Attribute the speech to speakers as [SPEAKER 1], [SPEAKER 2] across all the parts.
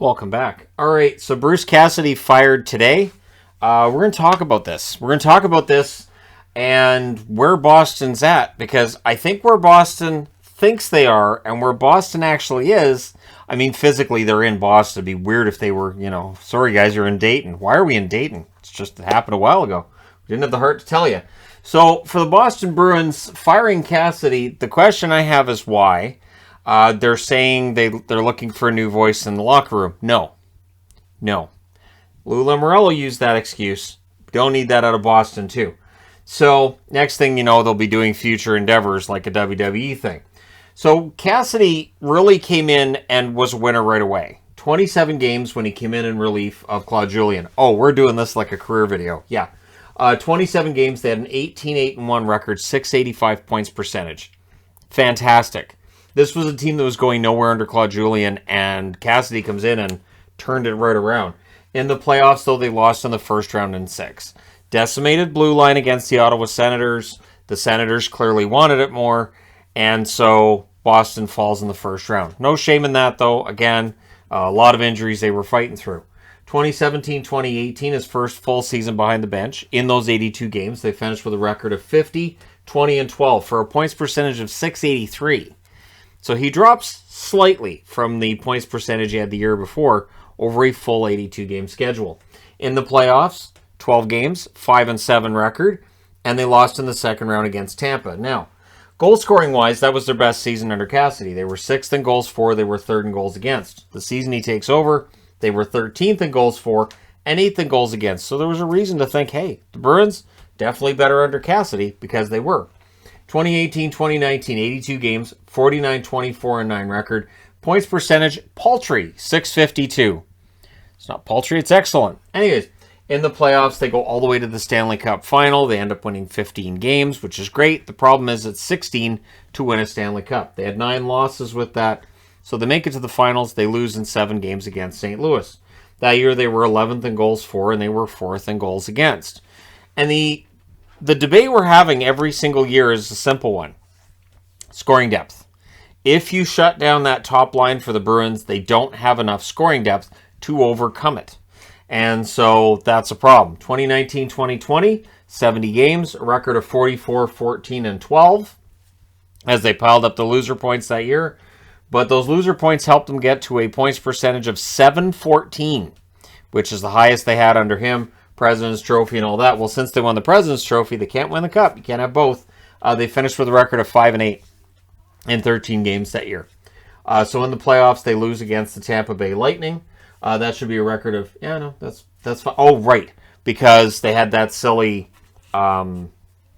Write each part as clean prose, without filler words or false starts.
[SPEAKER 1] Welcome back. All right, so Bruce Cassidy fired today. We're going to talk about this. We're going to talk about this and where Boston's at, because I think where Boston thinks they are and where Boston actually is, I mean, physically they're in Boston. It'd be weird if they were, sorry guys, you're in Dayton. Why are we in Dayton? It's just it happened a while ago. We didn't have the heart to tell you. So for the Boston Bruins firing Cassidy, the question I have is why. They're saying they're looking for a new voice in the locker room. No. Lou Lamoriello used that excuse. Don't need that out of Boston too. So next thing you know, they'll be doing future endeavors like a WWE thing. So Cassidy really came in and was a winner right away. 27 games when he came in relief of Claude Julien. Oh, we're doing this like a career video. Yeah. 27 games. They had an 18-8-1 record, 685 points percentage. Fantastic. This was a team that was going nowhere under Claude Julien, and Cassidy comes in and turned it right around. In the playoffs, though, they lost in the first round in 6. Decimated blue line against the Ottawa Senators. The Senators clearly wanted it more, and so Boston falls in the first round. No shame in that, though. Again, a lot of injuries they were fighting through. 2017-2018, his first full season behind the bench. In those 82 games, they finished with a record of 50, 20, and 12 for a points percentage of .683. So he drops slightly from the points percentage he had the year before over a full 82-game schedule. In the playoffs, 12 games, 5-7 record, and they lost in the second round against Tampa. Now, goal scoring wise, that was their best season under Cassidy. They were 6th in goals for, they were 3rd in goals against. The season he takes over, they were 13th in goals for and 8th in goals against. So there was a reason to think, hey, the Bruins definitely better under Cassidy, because they were. 2018-2019, 82 games, 49-24-9 record. Points percentage, paltry, .652. It's not paltry, it's excellent. Anyways, in the playoffs, they go all the way to the Stanley Cup final. They end up winning 15 games, which is great. The problem is it's 16 to win a Stanley Cup. They had 9 losses with that. So they make it to the finals. They lose in 7 games against St. Louis. That year, they were 11th in goals for, and they were 4th in goals against. And the debate we're having every single year is a simple one. Scoring depth. If you shut down that top line for the Bruins, they don't have enough scoring depth to overcome it. And so that's a problem. 2019-2020, 70 games, a record of 44, 14, and 12 as they piled up the loser points that year. But those loser points helped them get to a points percentage of .714, which is the highest they had under him. President's Trophy and all that. Well, since they won the President's Trophy, they can't win the Cup. You can't have both. They finished with a record of 5-8 in 13 games that year. So in the playoffs, they lose against the Tampa Bay Lightning. That should be a record of, that's fine. Oh, right, because they had that silly round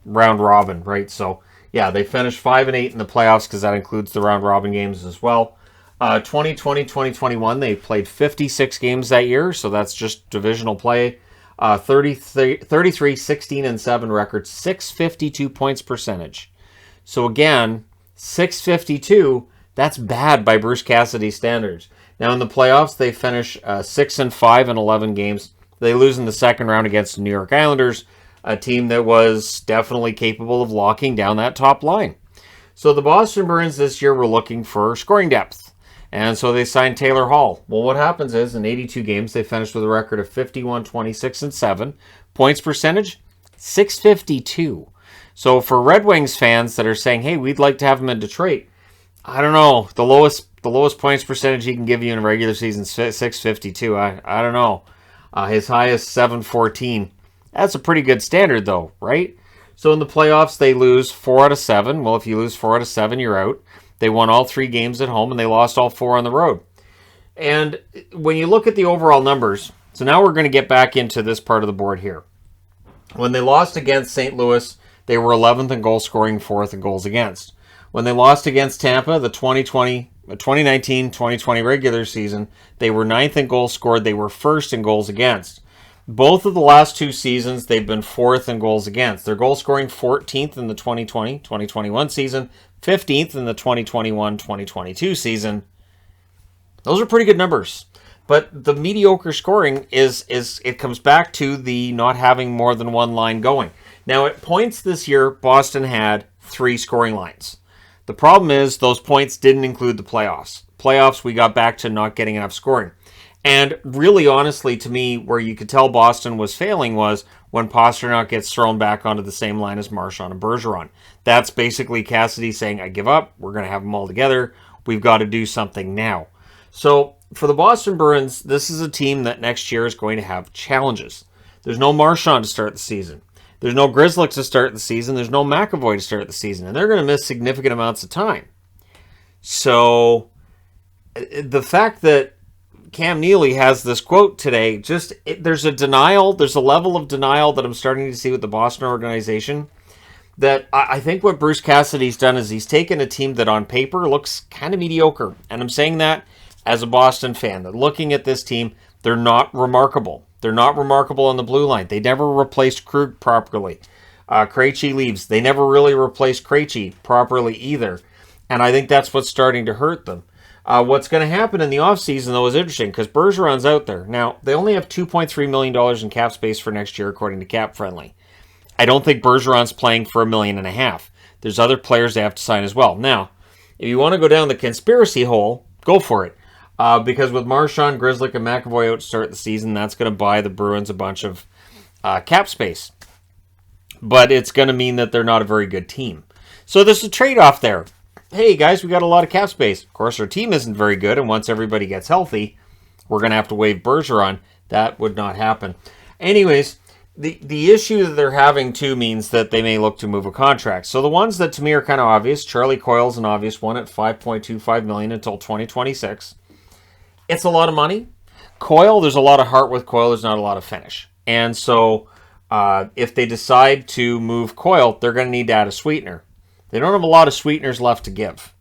[SPEAKER 1] robin, right? So, yeah, they finished 5-8 in the playoffs because that includes the round robin games as well. 2020-2021, they played 56 games that year, so that's just divisional play. 33, 16, and 7 record, .652 points percentage. So again, .652, that's bad by Bruce Cassidy standards. Now in the playoffs, they finish 6-5 in 11 games. They lose in the second round against the New York Islanders, a team that was definitely capable of locking down that top line. So the Boston Bruins this year were looking for scoring depth. And so they signed Taylor Hall. Well, what happens is, in 82 games, they finished with a record of 51, 26, and 7. Points percentage, .652. So for Red Wings fans that are saying, hey, we'd like to have him in Detroit, I don't know. The lowest points percentage he can give you in a regular season is .652. I don't know. His highest, .714. That's a pretty good standard, though, right? So in the playoffs, they lose 4 out of 7. Well, if you lose 4 out of 7, you're out. They won all 3 games at home, and they lost all 4 on the road. And when you look at the overall numbers, so now we're going to get back into this part of the board here. When they lost against St. Louis, they were 11th in goal scoring, 4th in goals against. When they lost against Tampa, the 2019-2020 regular season, they were 9th in goals scored. They were 1st in goals against. Both of the last 2 seasons, they've been 4th in goals against. Their goal scoring 14th in the 2020-2021 season, 15th in the 2021-2022 season. Those are pretty good numbers. But the mediocre scoring is it comes back to the not having more than one line going. Now, at points this year, Boston had 3 scoring lines. The problem is those points didn't include the playoffs. Playoffs, we got back to not getting enough scoring. And really, honestly, to me, where you could tell Boston was failing was when Pastrnak gets thrown back onto the same line as Marchand and Bergeron. That's basically Cassidy saying, I give up. We're going to have them all together. We've got to do something now. So for the Boston Bruins, this is a team that next year is going to have challenges. There's no Marchand to start the season. There's no Grzelcyk to start the season. There's no McAvoy to start the season. And they're going to miss significant amounts of time. So the fact that Cam Neely has this quote today, there's a level of denial that I'm starting to see with the Boston organization, that I think what Bruce Cassidy's done is he's taken a team that on paper looks kind of mediocre. And I'm saying that as a Boston fan, that looking at this team, they're not remarkable. They're not remarkable on the blue line. They never replaced Krug properly. Krejci leaves. They never really replaced Krejci properly either. And I think that's what's starting to hurt them. What's going to happen in the offseason, though, is interesting because Bergeron's out there. Now, they only have $2.3 million in cap space for next year, according to Cap Friendly. I don't think Bergeron's playing for $1.5 million. There's other players they have to sign as well. Now, if you want to go down the conspiracy hole, go for it. Because with Marchand, Grzelcyk, and McAvoy out to start the season, that's going to buy the Bruins a bunch of cap space. But it's going to mean that they're not a very good team. So there's a trade-off there. Hey, guys, we got a lot of cap space. Of course, our team isn't very good, and once everybody gets healthy, we're going to have to waive Bergeron. That would not happen. Anyways, the issue that they're having, too, means that they may look to move a contract. So the ones that, to me, are kind of obvious, Charlie Coyle's an obvious one at $5.25 million until 2026. It's a lot of money. Coyle, there's a lot of heart with Coyle. There's not a lot of finish. And so if they decide to move Coyle, they're going to need to add a sweetener. They don't have a lot of sweeteners left to give.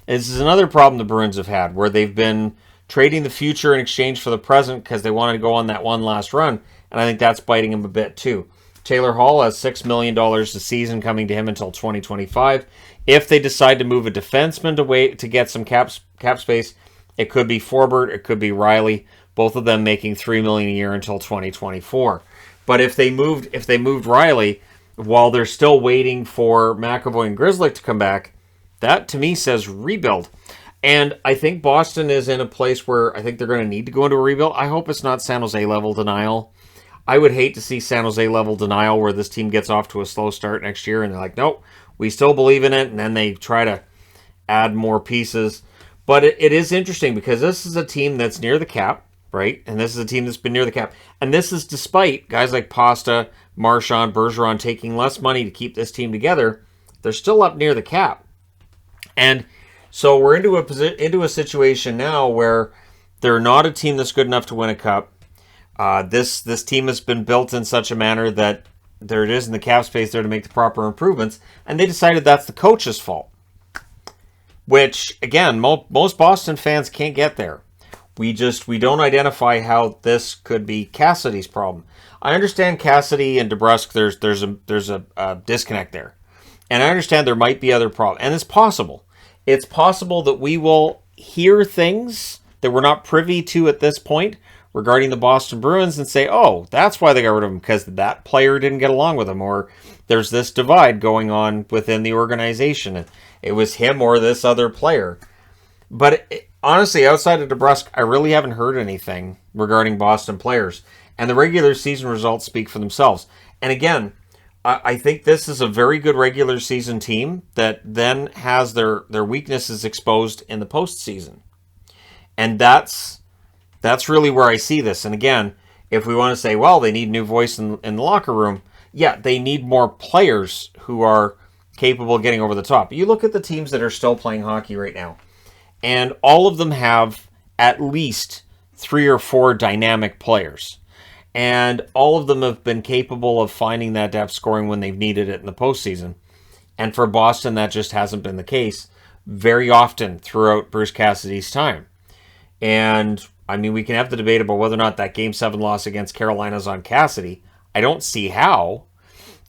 [SPEAKER 1] This is another problem the Bruins have had, where they've been trading the future in exchange for the present because they wanted to go on that one last run, and I think that's biting them a bit too. Taylor Hall has $6 million a season coming to him until 2025. If they decide to move a defenseman to get some cap space, it could be Forbort, it could be Riley, both of them making $3 million a year until 2024. But if they moved Riley, while they're still waiting for McAvoy and Grzelcyk to come back, that to me says rebuild. And I think Boston is in a place where I think they're going to need to go into a rebuild. I hope it's not San Jose level denial. I would hate to see San Jose level denial where this team gets off to a slow start next year and they're like, nope, we still believe in it, and then they try to add more pieces. But it is interesting because this is a team that's near the cap, right? And this is a team that's been near the cap. And this is despite guys like Pasta, Marchand, Bergeron taking less money to keep this team together. They're still up near the cap. And so we're into a situation now where they're not a team that's good enough to win a cup. This team has been built in such a manner that there it is in the cap space there to make the proper improvements. And they decided that's the coach's fault. Which, again, most Boston fans can't get there. We don't identify how this could be Cassidy's problem. I understand Cassidy and DeBrusk, there's a disconnect there. And I understand there might be other problems. And it's possible. It's possible that we will hear things that we're not privy to at this point regarding the Boston Bruins and say, oh, that's why they got rid of him, because that player didn't get along with him, or there's this divide going on within the organization. It was him or this other player. But honestly, outside of DeBrusk, I really haven't heard anything regarding Boston players. And the regular season results speak for themselves. And again, I think this is a very good regular season team that then has their weaknesses exposed in the postseason. And that's really where I see this. And again, if we want to say, well, they need new voice in the locker room, yeah, they need more players who are capable of getting over the top. You look at the teams that are still playing hockey right now, and all of them have at least 3 or 4 dynamic players. And all of them have been capable of finding that depth scoring when they've needed it in the postseason. And for Boston, that just hasn't been the case very often throughout Bruce Cassidy's time. And, I mean, we can have the debate about whether or not that Game 7 loss against Carolina is on Cassidy. I don't see how.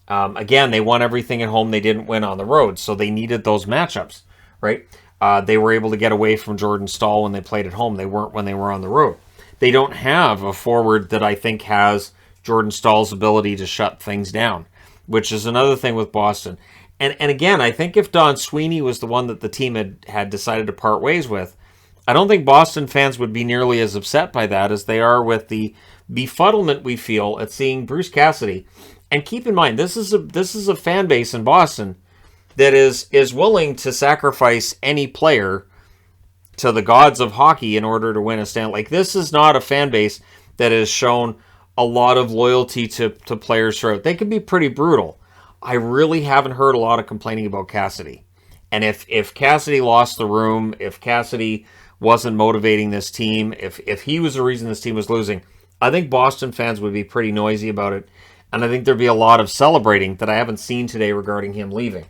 [SPEAKER 1] Again, they won everything at home. They didn't win on the road, so they needed those matchups, right? They were able to get away from Jordan Staal when they played at home. They weren't when they were on the road. They don't have a forward that I think has Jordan Staal's ability to shut things down, which is another thing with Boston. And again, I think if Don Sweeney was the one that the team had decided to part ways with, I don't think Boston fans would be nearly as upset by that as they are with the befuddlement we feel at seeing Bruce Cassidy. And keep in mind, this is a fan base in Boston that is willing to sacrifice any player to the gods of hockey in order to win a Stanley. Like, this is not a fan base that has shown a lot of loyalty to players throughout. They can be pretty brutal. I really haven't heard a lot of complaining about Cassidy. And if Cassidy lost the room, if Cassidy wasn't motivating this team, if he was the reason this team was losing, I think Boston fans would be pretty noisy about it. And I think there'd be a lot of celebrating that I haven't seen today regarding him leaving.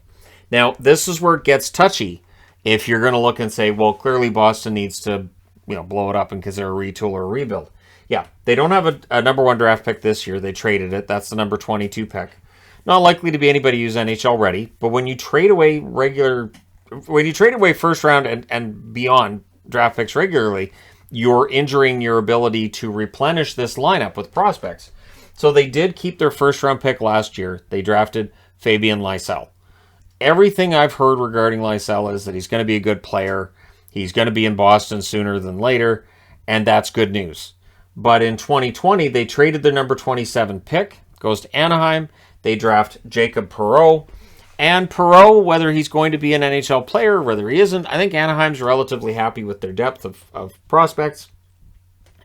[SPEAKER 1] Now, this is where it gets touchy. If you're going to look and say, well, clearly Boston needs to, blow it up and consider a retool or a rebuild. Yeah, they don't have a number 1 draft pick this year. They traded it. That's the number 22 pick. Not likely to be anybody who's NHL ready. But when you trade away first round and beyond draft picks regularly, you're injuring your ability to replenish this lineup with prospects. So they did keep their first round pick last year. They drafted Fabian Lysell. Everything I've heard regarding Lysell is that he's going to be a good player. He's going to be in Boston sooner than later, and that's good news. But in 2020, they traded their number 27 pick, goes to Anaheim. They draft Jacob Perreault. And Perreault, whether he's going to be an NHL player, whether he isn't, I think Anaheim's relatively happy with their depth of prospects.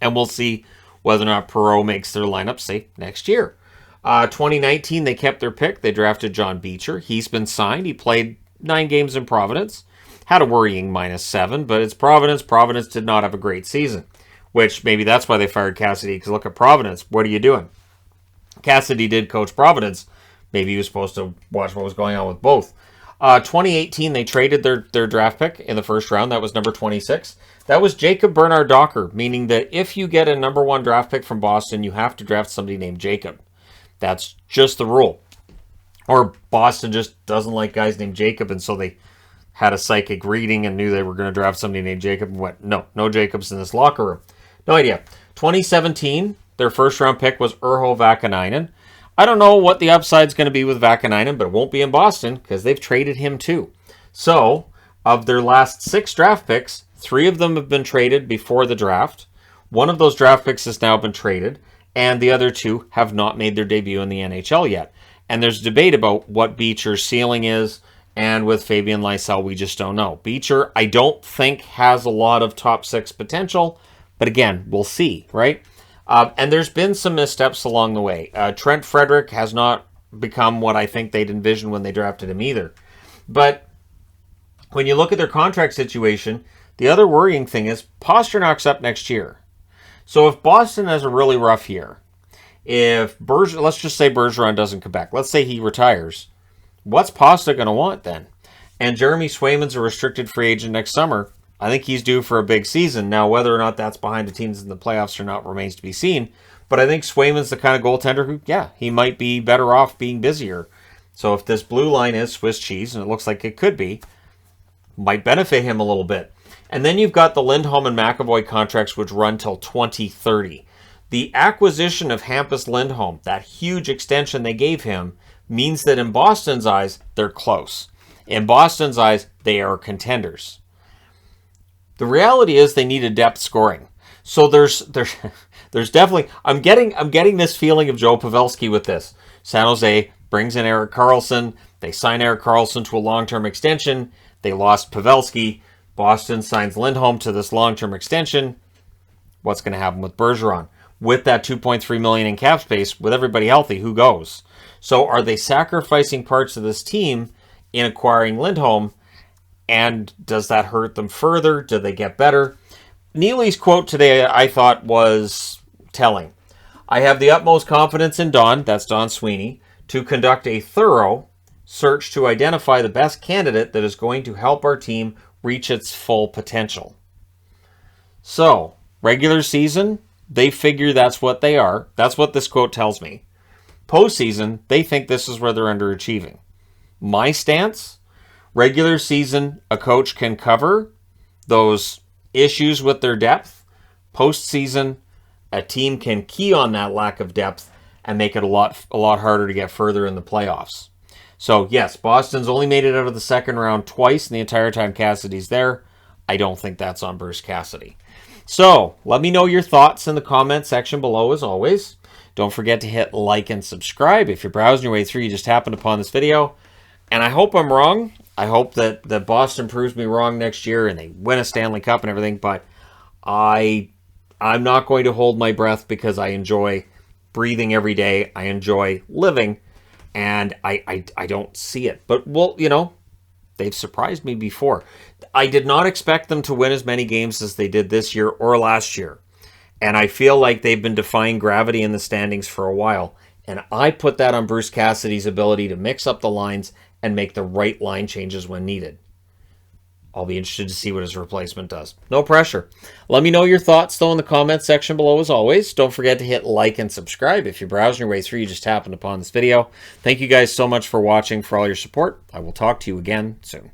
[SPEAKER 1] And we'll see whether or not Perreault makes their lineup, say, next year. 2019, they kept their pick. They drafted John Beecher. He's been signed. He played 9 games in Providence. Had a worrying -7, but it's Providence. Providence did not have a great season, which maybe that's why they fired Cassidy, because look at Providence. What are you doing? Cassidy did coach Providence. Maybe he was supposed to watch what was going on with both. 2018, they traded their draft pick in the first round. That was number 26. That was Jacob Bernard Docker, meaning that if you get a number 1 draft pick from Boston, you have to draft somebody named Jacob. That's just the rule. Or Boston just doesn't like guys named Jacob, and so they had a psychic reading and knew they were going to draft somebody named Jacob and went, no Jacobs in this locker room. No idea. 2017, their first round pick was Urho Vakanainen. I don't know what the upside's going to be with Vakanainen, but it won't be in Boston because they've traded him too. So, of their last 6 draft picks, 3 of them have been traded before the draft. 1 of those draft picks has now been traded, and the other 2 have not made their debut in the NHL yet. And there's debate about what Beecher's ceiling is, and with Fabian Lysell, we just don't know. Beecher, I don't think, has a lot of top 6 potential, but again, we'll see, right? And there's been some missteps along the way. Trent Frederick has not become what I think they'd envisioned when they drafted him either. But when you look at their contract situation, the other worrying thing is Pasternak's up next year. So if Boston has a really rough year, if let's just say Bergeron doesn't come back, let's say he retires, what's Pasta going to want then? And Jeremy Swayman's a restricted free agent next summer. I think he's due for a big season. Now, whether or not that's behind the teams in the playoffs or not remains to be seen. But I think Swayman's the kind of goaltender who, he might be better off being busier. So if this blue line is Swiss cheese, and it looks like it could be, might benefit him a little bit. And then you've got the Lindholm and McAvoy contracts, which run till 2030. The acquisition of Hampus Lindholm, that huge extension they gave him, means that in Boston's eyes, they're close. In Boston's eyes, they are contenders. The reality is they need a depth scoring. So there's definitely, I'm getting this feeling of Joe Pavelski with this. San Jose brings in Erik Karlsson. They sign Erik Karlsson to a long-term extension. They lost Pavelski. Boston signs Lindholm to this long-term extension. What's going to happen with Bergeron? With that $2.3 million in cap space, with everybody healthy, who goes? So are they sacrificing parts of this team in acquiring Lindholm? And does that hurt them further? Do they get better? Neely's quote today, I thought, was telling. I have the utmost confidence in Don, that's Don Sweeney, to conduct a thorough search to identify the best candidate that is going to help our team reach its full potential. So, regular season, they figure that's what they are. That's what this quote tells me. Postseason, they think this is where they're underachieving. My stance, regular season, a coach can cover those issues with their depth. Postseason, a team can key on that lack of depth and make it a lot harder to get further in the playoffs. So yes, Boston's only made it out of the second round twice in the entire time Cassidy's there. I don't think that's on Bruce Cassidy. So, let me know your thoughts in the comment section below as always. Don't forget to hit like and subscribe. If you're browsing your way through, you just happened upon this video. And I hope I'm wrong. I hope that Boston proves me wrong next year and they win a Stanley Cup and everything. But I'm not going to hold my breath because I enjoy breathing every day. I enjoy living. And I don't see it. But, well, you know, they've surprised me before. I did not expect them to win as many games as they did this year or last year. And I feel like they've been defying gravity in the standings for a while. And I put that on Bruce Cassidy's ability to mix up the lines and make the right line changes when needed. I'll be interested to see what his replacement does. No pressure. Let me know your thoughts, though, in the comments section below, as always. Don't forget to hit like and subscribe. If you're browsing your way through, you just happened upon this video. Thank you guys so much for watching, for all your support. I will talk to you again soon.